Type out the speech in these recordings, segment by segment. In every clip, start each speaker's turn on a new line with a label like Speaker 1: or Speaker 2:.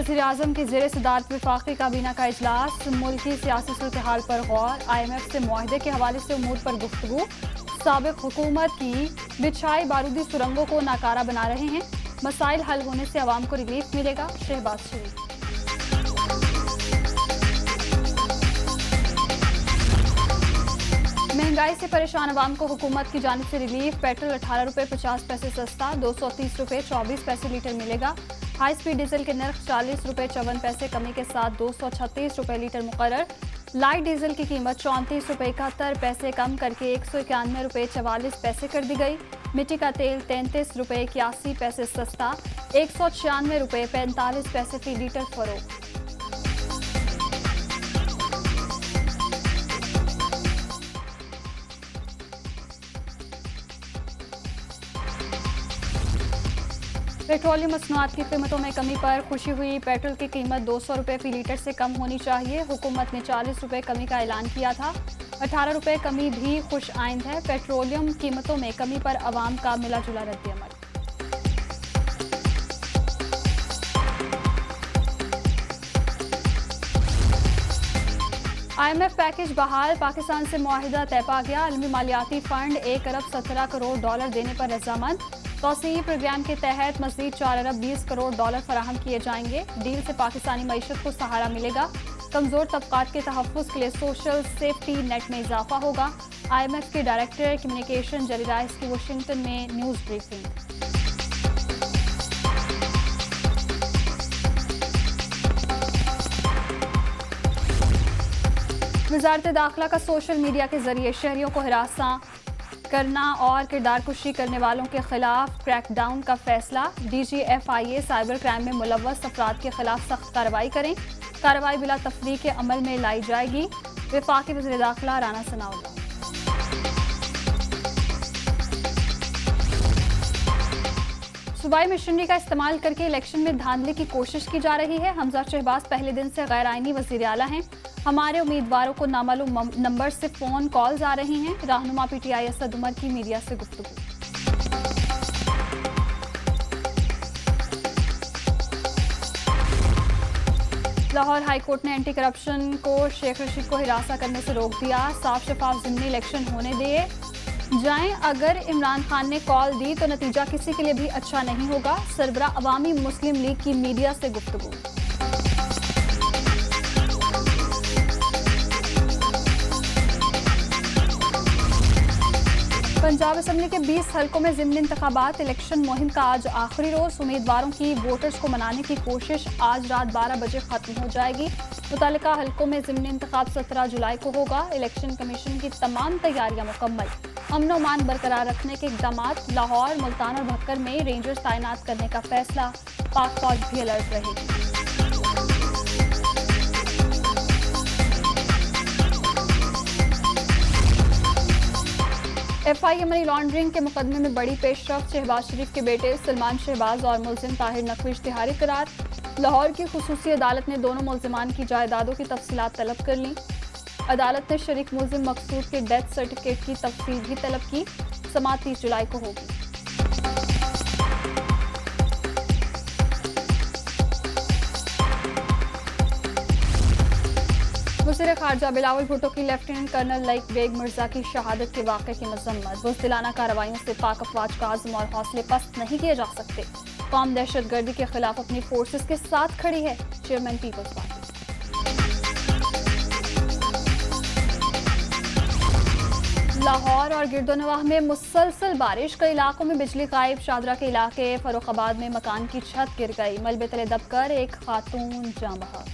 Speaker 1: वज़ीर-ए-आज़म की ज़ेर सदारत वफाकी काबीना का इजलास, मुल्की सियासी सूरत-ए-हाल पर गौर, IMF से मुआहदे के हवाले से उमूर पर गुफ्तगू, साबिक़ हुकूमत की बिछाई बारूदी सुरंगों को नाकारा बना रहे हैं, मसाइल हल होने से अवाम को रिलीफ मिलेगा, शहबाज शरीफ। महंगाई से परेशान अवाम को हुकूमत की जानिब से रिलीफ, पेट्रोल 18 रुपये 50 पैसे सस्ता, 230 रुपये 24 पैसे लीटर मिलेगा। हाई स्पीड डीजल के नर्ख 40 रुपये 54 पैसे कमी के साथ 236 रुपये लीटर मुकर्रर। लाइट डीजल की कीमत 34 रुपये 71 पैसे कम करके 191 रुपये 44 पैसे कर दी गई। मिट्टी का तेल 33 रुपये 81 पैसे सस्ता, 196 रुपये 45 पैसे फी लीटर फरोख्त। पेट्रोलियम मसनूआत की कीमतों में कमी पर खुशी हुई, पेट्रोल की कीमत 200 रुपये फी लीटर से कम होनी चाहिए। हुकूमत ने 40 रुपये कमी का ऐलान किया था, 18 रुपये कमी भी खुश आइंद है। पेट्रोलियम कीमतों में कमी पर अवाम का मिला जुला रद्द-ए-अमल। IMF पैकेज बहाल, पाकिस्तान से मुआहिदा तय पा गया। आलमी मालियाती फंड 1 अरब 17 करोड़ डॉलर देने पर रजामंद। तौसीई प्रोग्राम के तहत मज़ीद 4 अरब 20 करोड़ डॉलर फराहम किए जाएंगे। डील से पाकिस्तानी मईशत को सहारा मिलेगा। कमज़ोर तबकात के तहफ़्फ़ुज़ के लिए सोशल सेफ्टी नेट में इजाफा होगा। IMF के डायरेक्टर कम्युनिकेशन जेरी राइस की वाशिंगटन में न्यूज़ ब्रीफिंग। वज़ारत दाखिला का सोशल मीडिया के जरिए शहरियों को हिरासा करना और किरदार कुशी करने वालों के खिलाफ क्रैकडाउन का फैसला। DGFIA साइबर क्राइम में मुलव्वस अफराद के खिलाफ सख्त कार्रवाई करें। कार्रवाई बिला तफरीक के अमल में लाई जाएगी। वफाकी वज़ीर दाखिला राना सनाउल्लाह। सूबाई मशीनरी का इस्तेमाल करके इलेक्शन में धांधली की कोशिश की जा रही है। हमजा शहबाज पहले दिन से गैर आईनी वज़ीर आला हैं। हमारे उम्मीदवारों को नामालूम नंबर से फ़ोन कॉल्स आ रही हैं। रहनुमा PTI असद उमर की मीडिया से गुफ्तगू। लाहौर हाई कोर्ट ने एंटी करप्शन को शेख रशीद को हिरासा करने से रोक दिया। साफ शफाफ ज़िमनी इलेक्शन होने दिए जाएं। अगर इमरान खान ने कॉल दी तो नतीजा किसी के लिए भी अच्छा नहीं होगा। सरबरा अवामी मुस्लिम लीग की मीडिया से गुफ्तगू। पंजाब असम्बली के 20 हलकों में ज़िमनी इंतखाबात, इलेक्शन मुहिम का आज आखिरी रोज। उम्मीदवारों की वोटर्स को मनाने की कोशिश आज रात 12 बजे खत्म हो जाएगी। मुतालिका हलकों में ज़िमनी इंतखाब 17 जुलाई को होगा। इलेक्शन कमीशन की तमाम तैयारियां मुकम्मल। अमन अमान बरकरार रखने के इकदाम। लाहौर, मुल्तान और भक्कर में रेंजर्स तैनात करने का फैसला। पाक फौज भी अलर्ट रहेगी। FI मनी लॉन्ड्रिंग के मुकदमे में बड़ी पेशरफ्त। शहबाज शरीफ के बेटे सलमान शहबाज और मुलजिम ताहिर नकवी इश्तिहारी करार। लाहौर की खुसूसी अदालत ने दोनों मुलजिमान की जायदादों की तफसीलात तलब कर ली। अदालत ने शरीक मुलजिम मकसूद के डेथ सर्टिफिकेट की तफसील भी तलब की। समाअत 30 जुलाई को होगी। वज़ीर खारजा बिलावल भुट्टो की लेफ्टिनेंट कर्नल लाइक बेग मिर्जा की शहादत के वाक़े की मजम्मत। बुज़दिलाना कार्रवाइयों से पाक अफवाज का आज़म और हौसले पस्त नहीं किए जा सकते। कौम दहशतगर्दी के खिलाफ अपनी फोर्सेस के साथ खड़ी है, चेयरमैन पीपल्स पार्टी। लाहौर और गिरदोनवाह में मुसलसल बारिश, कई इलाकों में बिजली गायब। शादरा के इलाके फर्रुखाबाद में मकान की छत गिर गई। मलबे तले दबकर एक खातून जाँ बहक।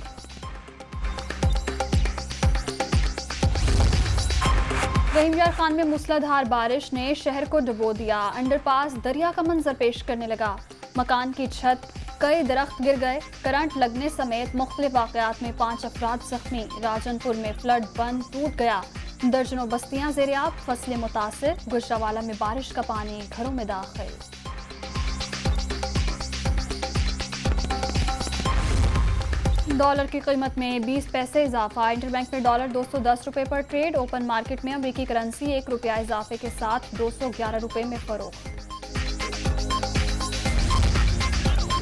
Speaker 1: रहीमयार खान में मूसलाधार बारिश ने शहर को डुबो दिया। अंडरपास दरिया का मंजर पेश करने लगा। मकान की छत, कई दरख्त गिर गए। करंट लगने समेत मुख्तलिफ वाक़यात में 5 अफराद जख्मी। राजनपुर में फ्लड बंद टूट गया। दर्जनों बस्तियां ज़ेर-ए-आब, फसलें मुतासिर। गुजरावाला में बारिश का पानी घरों में दाखिल। डॉलर की कीमत में 20 पैसे इजाफा। इंटरबैंक में डॉलर 210 रुपये पर ट्रेड। ओपन मार्केट में अमरीकी करेंसी 1 रुपया इजाफे के साथ 211 रुपये में फरोख्त।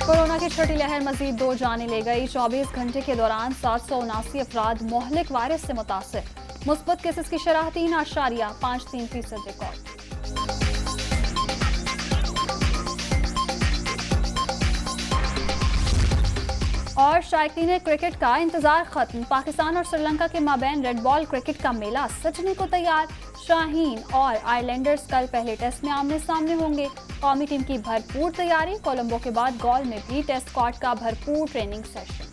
Speaker 1: कोरोना की छठी लहर मजीद 2 जानें ले गई। 24 घंटे के दौरान 779 अफराद मोहलिक वायरस से मुतासिर। मुस्बत केसेस की शरह 3.53% रिकॉर्ड। और शायकीन क्रिकेट का इंतजार खत्म। पाकिस्तान और श्रीलंका के माबैन रेड बॉल क्रिकेट का मेला सजने को तैयार। शाहीन और आइलैंडर्स कल पहले टेस्ट में आमने सामने होंगे। कौमी टीम की भरपूर तैयारी। कोलंबो के बाद गॉल में भी टेस्ट स्क्वाड का भरपूर ट्रेनिंग सेशन।